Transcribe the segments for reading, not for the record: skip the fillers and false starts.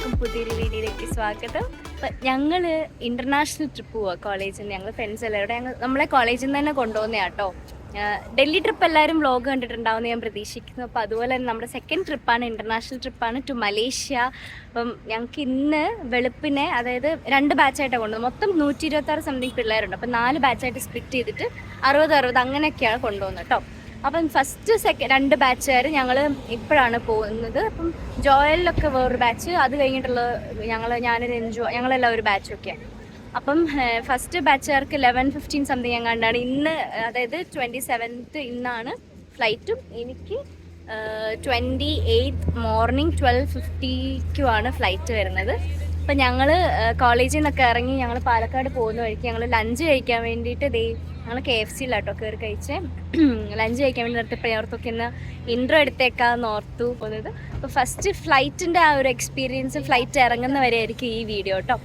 എല്ലാവർക്കും പുതിയൊരു വീഡിയോയിലേക്ക് സ്വാഗതം. ഞങ്ങൾ ഇൻ്റർനാഷണൽ ട്രിപ്പ് പോവാം കോളേജിൽ നിന്ന്. ഞങ്ങൾ ഫ്രണ്ട്സ് എല്ലാവരും നമ്മളെ കോളേജിൽ നിന്ന് തന്നെ കൊണ്ടുപോകുന്നതാണ് കേട്ടോ. ഡൽഹി ട്രിപ്പ് എല്ലാവരും വ്ലോഗ് കണ്ടിട്ടുണ്ടാവുമെന്ന് ഞാൻ പ്രതീക്ഷിക്കുന്നു. അപ്പോൾ അതുപോലെ തന്നെ നമ്മുടെ സെക്കൻഡ് ട്രിപ്പാണ്, ഇൻ്റർനാഷണൽ ട്രിപ്പാണ് ടു മലേഷ്യ. അപ്പം ഞങ്ങൾക്ക് ഇന്ന് വെളുപ്പിനെ, അതായത് 2 ബാച്ചായിട്ടാണ് കൊണ്ടുപോകുന്നത്. മൊത്തം 126 സംതിങ് പിള്ളേരുണ്ട്. അപ്പം 4 ബാച്ചായിട്ട് സ്പ്ലിറ്റ് ചെയ്തിട്ട് 60 അങ്ങനെയൊക്കെയാണ് കൊണ്ടുപോകുന്നത് കേട്ടോ. അപ്പം ഫസ്റ്റ് 2 ബാച്ചുകാർ ഞങ്ങൾ ഇപ്പോഴാണ് പോകുന്നത്. അപ്പം ജോയലിലൊക്കെ വേറൊരു ബാച്ച്, അത് കഴിഞ്ഞിട്ടുള്ള ഞാനൊരു ഞങ്ങളെല്ലാം ഒരു ബാച്ചൊക്കെയാണ്. അപ്പം ഫസ്റ്റ് ബാച്ചുകാർക്ക് 11:15 സംതിങ് എങ്ങാണ്ടാണ് ഇന്ന്, അതായത് 27th ഇന്നാണ് ഫ്ലൈറ്റും. എനിക്ക് 28th മോർണിംഗ് 12:50 ഫ്ലൈറ്റ് വരുന്നത്. അപ്പം ഞങ്ങൾ കോളേജിൽ നിന്നൊക്കെ ഇറങ്ങി ഞങ്ങൾ പാലക്കാട് പോകുന്ന വഴിക്ക് ഞങ്ങൾ ലഞ്ച് കഴിക്കാൻ വേണ്ടിയിട്ട് ഞങ്ങൾ KFC-ലാട്ടോ കയറി കഴിച്ചേ. ലഞ്ച് കഴിക്കാൻ വേണ്ടി നിർത്തിയപ്പോൾ ഓർത്തൊക്കെ ഇന്ന് ഇൻട്രോ എടുത്തേക്കാന്ന് ഓർത്തു പോകുന്നത്. അപ്പോൾ ഫസ്റ്റ് ഫ്ലൈറ്റിൻ്റെ ആ ഒരു എക്സ്പീരിയൻസ്, ഫ്ലൈറ്റ് ഇറങ്ങുന്നവരെ ആയിരിക്കും ഈ വീഡിയോ കേട്ടോ.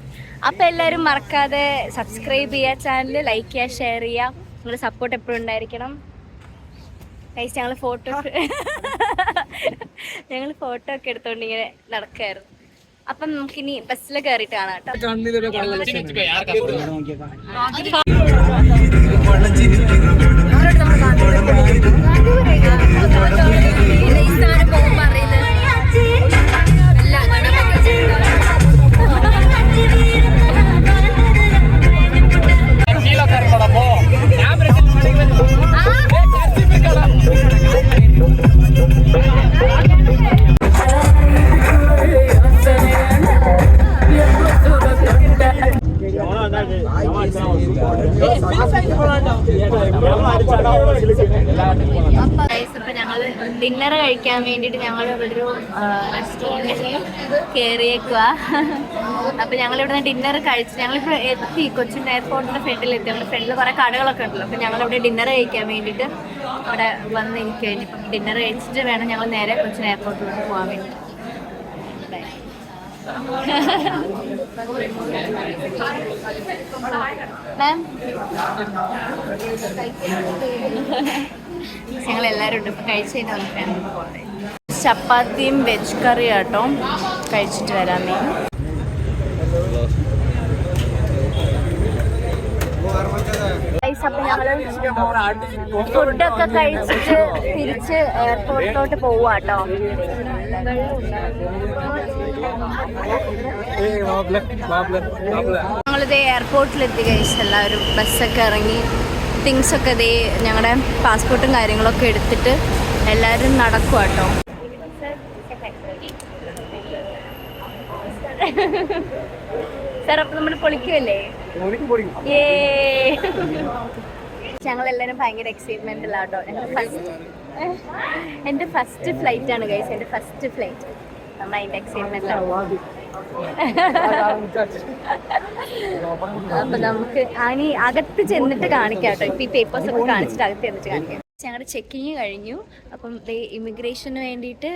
അപ്പോൾ എല്ലാവരും മറക്കാതെ സബ്സ്ക്രൈബ് ചെയ്യുക, ചാനൽ ലൈക്ക് ചെയ്യുക, ഷെയർ ചെയ്യുക. നിങ്ങളുടെ സപ്പോർട്ട് എപ്പോഴും ഉണ്ടായിരിക്കണം. കഴിച്ച് ഞങ്ങൾ ഫോട്ടോ ഒക്കെ എടുത്തുകൊണ്ട് ഇങ്ങനെ നടക്കുമായിരുന്നു. അപ്പം നമുക്കിനി ബസ്സിൽ കയറിയിട്ട് കാണാം കേട്ടോ. ഇപ്പൊ ഞങ്ങള് ഡിന്നർ കഴിക്കാൻ വേണ്ടിട്ട് ഞങ്ങൾ ഇവിടെ ഒരു റെസ്റ്റോറൻറ്റിൽ കയറിയേക്കുക. അപ്പൊ ഞങ്ങൾ ഇവിടെ ഡിന്നർ കഴിച്ച് ഞങ്ങളിപ്പോ എത്തി, കൊച്ചിൻ എയർപോർട്ടിന്റെ ഫ്രണ്ടിൽ എത്തി. നമ്മുടെ ഫ്രണ്ടിൽ കുറെ കടകളൊക്കെ ഉണ്ടല്ലോ. അപ്പൊ ഞങ്ങളിവിടെ ഡിന്നർ കഴിക്കാൻ വേണ്ടിട്ട് ഇവിടെ വന്ന് എനിക്ക് കഴിഞ്ഞിപ്പം ഡിന്നർ കഴിച്ചിട്ട് വേണം ഞങ്ങൾ നേരെ കൊച്ചിൻ എയർപോർട്ടിലോട്ട് പോകാൻ വേണ്ടി. മാം, ഞങ്ങളെല്ലാവരും ഉണ്ട്. ഇപ്പം കഴിച്ച് കഴിഞ്ഞാൽ വന്നിട്ടാണ് പോകുന്നത്. ചപ്പാത്തിയും വെജ് കറിയും കേട്ടോ, കഴിച്ചിട്ട് വരാമേ. അപ്പം ഞങ്ങൾ ഫുഡൊക്കെ കഴിച്ചിട്ട് തിരിച്ച് എയർപോർട്ടിലോട്ട് പോവാട്ടോ. ഞങ്ങളിത് എയർപോർട്ടിലെത്തി കഴിച്ച് എല്ലാവരും ബസ്സൊക്കെ ഇറങ്ങി തിങ്സൊക്കെ ഞങ്ങളുടെ പാസ്പോർട്ടും കാര്യങ്ങളൊക്കെ എടുത്തിട്ട് എല്ലാവരും നടക്കുക കേട്ടോ. സാർ അപ്പം നമ്മൾ പൊളിക്കുമല്ലേ? ഞങ്ങളെല്ലാവരും ഭയങ്കര എക്സൈറ്റ്മെന്റിലാട്ടോ. എൻ്റെ ഫസ്റ്റ് ഫ്ലൈറ്റ് ആണ് ഗൈസ്, എൻ്റെ ഫസ്റ്റ് ഫ്ലൈറ്റ്. നമ്മൾ അതിൻ്റെ എക്സൈറ്റ്മെന്റിലാണ്. അപ്പൊ നമുക്ക് ഇനി അകത്ത് ചെന്നിട്ട് കാണിക്കാം കേട്ടോ. ഇപ്പൊ ഈ പേപ്പേഴ്സ് ഒക്കെ കാണിച്ചിട്ട് അകത്ത് ചെന്നിട്ട് കാണിക്കാം. ഞങ്ങളുടെ ചെക്കിങ് കഴിഞ്ഞു. അപ്പം ഇമിഗ്രേഷന് വേണ്ടിയിട്ട്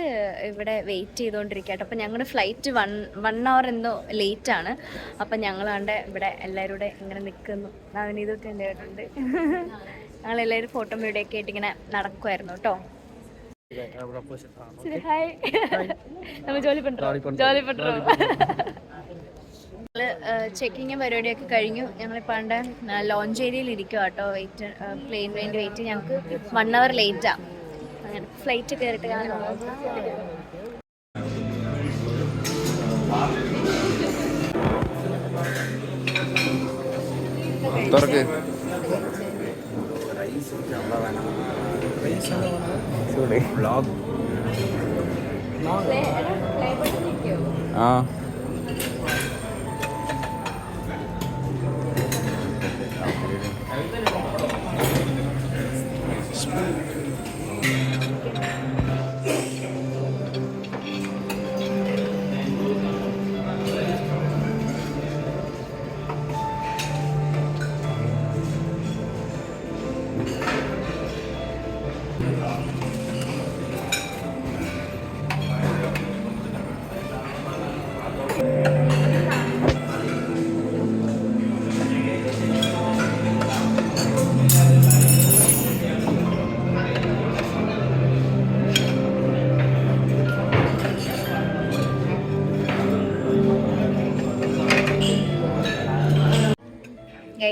ഇവിടെ വെയിറ്റ് ചെയ്തുകൊണ്ടിരിക്കുക കേട്ടോ. അപ്പം ഞങ്ങളുടെ ഫ്ലൈറ്റ് 1 hour എന്തോ ലേറ്റാണ്. അപ്പം ഞങ്ങളാണ്ട് ഇവിടെ എല്ലാവരും കൂടെ ഇങ്ങനെ നിൽക്കുന്നു. ഇതൊക്കെ എൻ്റെ കേട്ടുണ്ട്. ഞങ്ങളെല്ലാവരും ഫോട്ടോ വീഡിയോ ഒക്കെ ആയിട്ട് ഇങ്ങനെ നടക്കുമായിരുന്നു കേട്ടോ. ഹായ്, നമ്മൾ ജോലി പണ്ടോ. ചെക്കിങ് പരിപാടിയൊക്കെ കഴിഞ്ഞു. ഞങ്ങളിപ്പോൾ ലോഞ്ച് ഏരിയയിൽ ഇരിക്കുക കേട്ടോ. പ്ലെയിൻ വേണ്ടി വെയിറ്റ്. ഞങ്ങൾക്ക് 1 hour ലേറ്റാ. അങ്ങനെ ഫ്ലൈറ്റ് കയറിയിട്ട് കാണാം.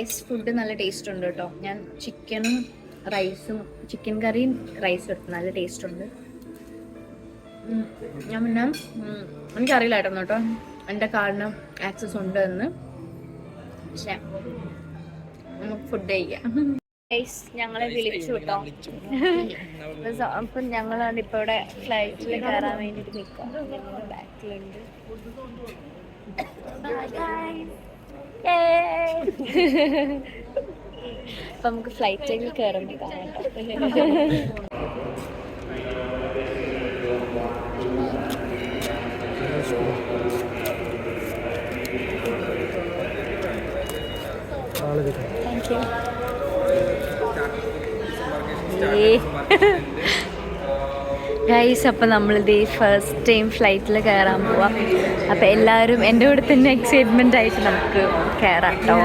ഗൈസ് ഫുഡ് നല്ല ടേസ്റ്റ് ഉണ്ട് കേട്ടോ. ഞാൻ ചിക്കനും റൈസും ചിക്കൻ കറിയും റൈസും എടുത്തു. നല്ല ടേസ്റ്റ് ഉണ്ട്. ഞാൻ പിന്നെ എനിക്കറിയില്ലായിരുന്നു കേട്ടോ എൻ്റെ കാർഡിന് ആക്സസ് ഉണ്ട് എന്ന്. പക്ഷേ നമുക്ക് ഫുഡ് കഴിക്കാം. ഗൈസ് ഞങ്ങളെ വിളിച്ചു കേട്ടോ. അപ്പം ഞങ്ങളാണ് ഇപ്പോൾ ഇവിടെ ഫ്ലൈറ്റിൽ കയറാൻ വേണ്ടിയിട്ട് നിൽക്കാം. ഞങ്ങളുടെ ബാക്കിലുണ്ട്. അപ്പം നമുക്ക് ഫ്ലൈറ്റിൽ കയറുമ്പോൾ കാണാം. Thank you. ഗൈസ് അപ്പം നമ്മളിത് ഫസ്റ്റ് ടൈം ഫ്ലൈറ്റിൽ കയറാൻ പോവാം. അപ്പം എല്ലാവരും എൻ്റെ കൂടെ തന്നെ എക്സൈറ്റ്മെൻ്റ് ആയിട്ട് നമുക്ക് കയറാം കേട്ടോ.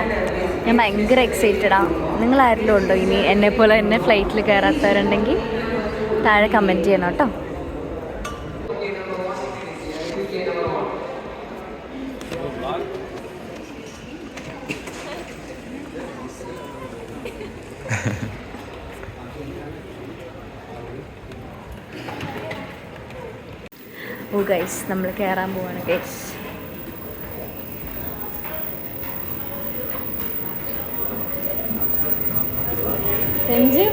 ഞാൻ ഭയങ്കര എക്സൈറ്റഡാണ്. നിങ്ങളാരെങ്കിലും ഉണ്ടോ ഇനി എന്നെപ്പോലെ തന്നെ ഫ്ലൈറ്റിൽ കയറാത്തവരുണ്ടെങ്കിൽ താഴെ കമൻറ്റ് ചെയ്യണം കേട്ടോ. ഓ ഗൈസ് നമ്മൾ കയറാൻ പോവാണ് ഗൈസ്. രഞ്ജു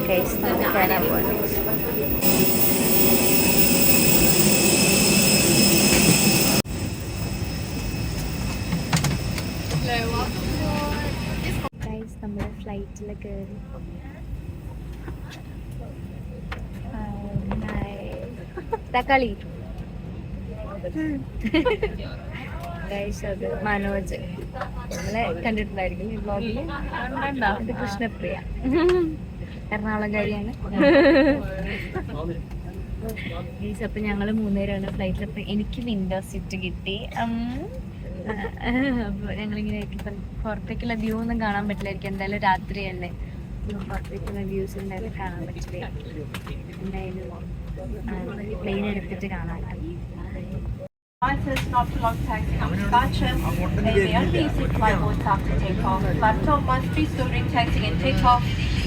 ഗൈസ് നമ്മൾ കയറാൻ പോവാണ്. ഗൈസ് നമ്മൾ ഫ്ലൈറ്റിൽ കയറി. തക്കാളി ഗൈസ് അത് മനോജ് നമ്മളെ കണ്ടിട്ടുണ്ടായിരിക്കും ഈ വ്ലോഗിൽ. ഇത് കൃഷ്ണപ്രിയ എറണാകുളംകാരിയാണ്. ഗൈസ് അപ്പം ഞങ്ങൾ 3 പേരാണ് ഫ്ലൈറ്റിൽ. അപ്പം എനിക്ക് വിൻഡോ സീറ്റ് കിട്ടി. അപ്പോൾ ഞങ്ങളിങ്ങനെ പുറത്തേക്കുള്ള വ്യൂ ഒന്നും കാണാൻ പറ്റില്ലായിരിക്കും. എന്തായാലും രാത്രിയല്ലേ, പുറത്തേക്കുള്ള വ്യൂസ് എന്തായാലും കാണാൻ പറ്റില്ല. എന്തായാലും പ്ലെയിൻ എടുത്തിട്ട് കാണാം. Not to long taxi on departure. They may only use flight modes after takeoff. Platform must be stored during taxi and takeoff.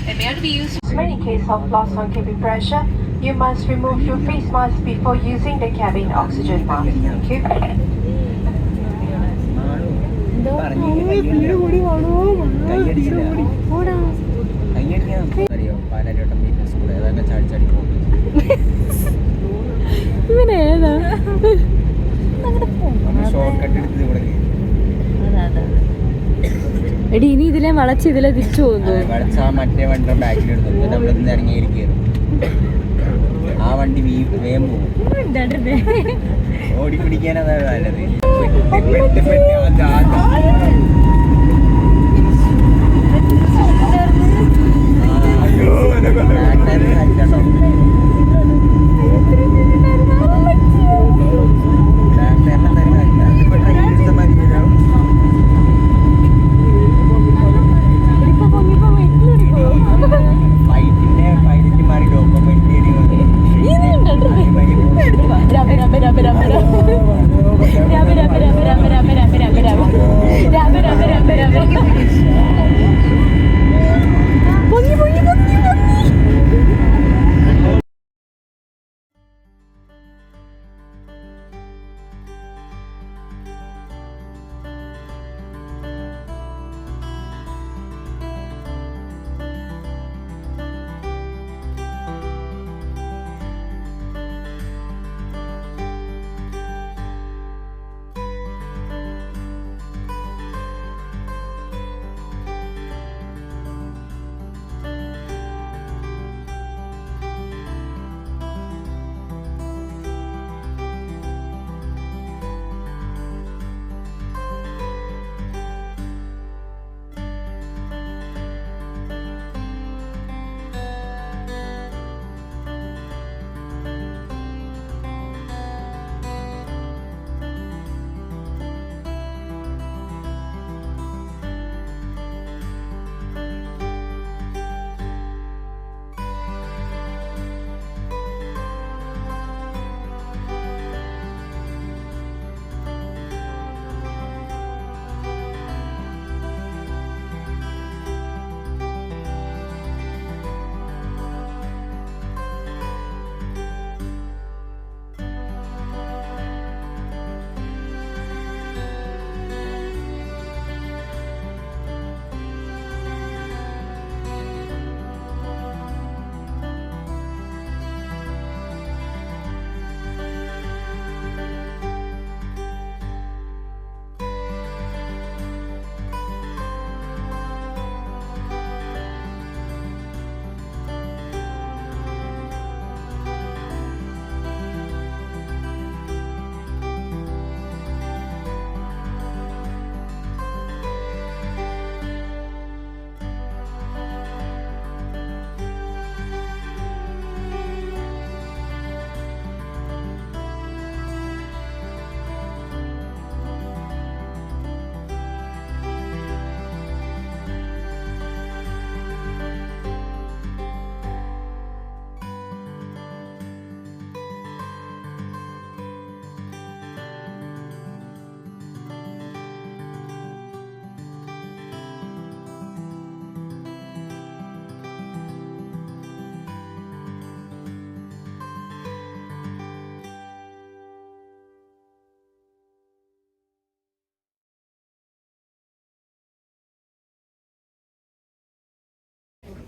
They may only be used in case of loss on cabin pressure. You must remove your face mask before using the cabin oxygen mask. Thank you. ഇവനേതാ എടി ഇനി ഇതിലെ വളച്ച് ഇതിലെ തിരിച്ചു പോകുന്നു. മറ്റേ വണ്ടി ബാക്കിലെടുത്തു നമ്മളിന്ന് ഇറങ്ങിയിരിക്കും. ആ വണ്ടി വേഗം പോകും. ഓടി പിടിക്കാൻ അതാണ് നല്ലത്.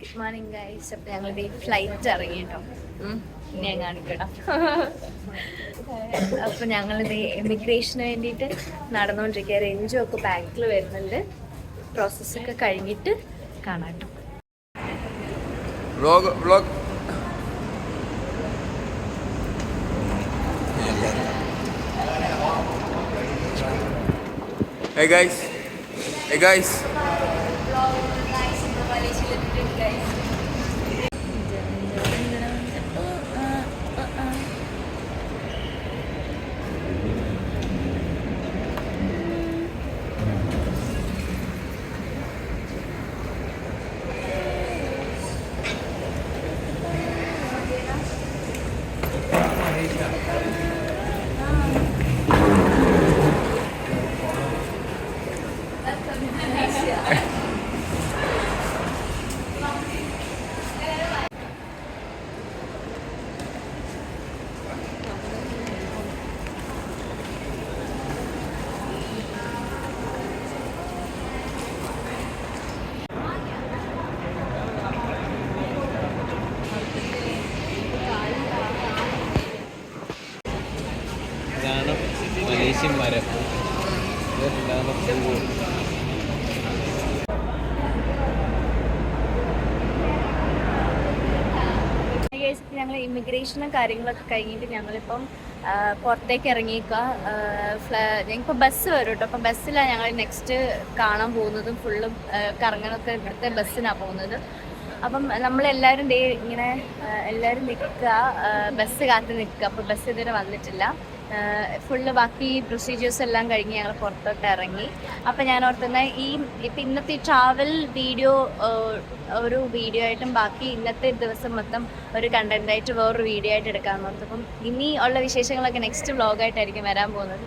Good morning guys. അപ്പം ഞങ്ങൾ ഫ്ലൈറ്റ് ഇറങ്ങി കേട്ടോ. ഇനി ഞാൻ കാണിക്കട്ടോ. അപ്പം ഞങ്ങളിത് എമിഗ്രേഷന് വേണ്ടിയിട്ട് നടന്നുകൊണ്ടിരിക്കുക. രഞ്ജു ഒക്കെ ബാക്കിൽ വരുന്നുണ്ട്. പ്രോസസ്സൊക്കെ കഴിഞ്ഞിട്ട് കാണാം കേട്ടോ. Hey guys. Hey guys. ഇതാണ് മലേഷ്യൻ മരം. ഇതാണ് പൂവ്. ഞങ്ങൾ ഇമിഗ്രേഷനും കാര്യങ്ങളൊക്കെ കഴിഞ്ഞിട്ട് ഞങ്ങളിപ്പം പുറത്തേക്ക് ഇറങ്ങിയേക്കുക. ഞങ്ങളിപ്പോൾ ബസ് വരും കേട്ടോ. അപ്പം ബസ്സിലാണ് ഞങ്ങൾ നെക്സ്റ്റ് കാണാൻ പോകുന്നതും ഫുള്ളും കറങ്ങാനൊക്കെ ഇവിടുത്തെ ബസ്സിനാണ് പോകുന്നത്. അപ്പം നമ്മളെല്ലാവരും ഇങ്ങനെ എല്ലാവരും നിൽക്കുക, ബസ് കാത്ത് നിൽക്കുക. അപ്പോൾ ബസ് ഇതുവരെ വന്നിട്ടില്ല. ഫുള്ള് ബാക്കി പ്രൊസീജിയേഴ്സ് എല്ലാം കഴിഞ്ഞ് ഞങ്ങൾ പുറത്തോട്ട് ഇറങ്ങി. അപ്പം ഞാൻ ഓർത്തുന്ന ഇപ്പം ഇന്നത്തെ ട്രാവൽ വീഡിയോ ഒരു വീഡിയോ ആയിട്ടും ബാക്കി ഇന്നത്തെ ദിവസം മൊത്തം ഒരു കണ്ടൻറ്റായിട്ട് വേറൊരു വീഡിയോ ആയിട്ട് എടുക്കാമെന്ന് ഓർത്തു. അപ്പം ഇനി ഉള്ള വിശേഷങ്ങളൊക്കെ നെക്സ്റ്റ് വ്ളോഗായിട്ടായിരിക്കും വരാൻ പോകുന്നത്.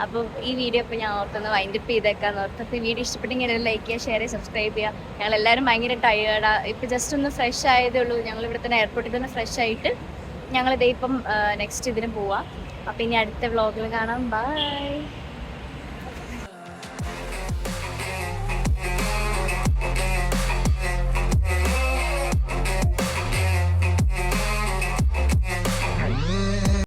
അപ്പം ഈ വീഡിയോ ഇപ്പോൾ ഞാൻ ഓർത്തുന്നത് വൈൻഡപ്പ് ചെയ്തേക്കാന്ന് ഓർത്ത്. അപ്പോൾ ഈ വീഡിയോ ഇഷ്ടപ്പെട്ടെങ്കിൽ ലൈക്ക് ചെയ്യുക, ഷെയർ ചെയ്യുക, സബ്സ്ക്രൈബ് ചെയ്യുക. ഞങ്ങളെല്ലാവരും ഭയങ്കര ടയേർഡാണ്. ഇപ്പോൾ ജസ്റ്റ് ഒന്ന് ഫ്രഷ് ആയതേ ഉള്ളൂ. ഞങ്ങൾ ഇവിടെ തന്നെ എയർപോർട്ടിൽ തന്നെ ഫ്രഷ് ആയിട്ട് ഞങ്ങളിതേ ഇപ്പം നെക്സ്റ്റ് ഇതിന് പോവാം. അപ്പം ഇനി അടുത്ത വ്ളോഗിൽ കാണാം. ബൈ.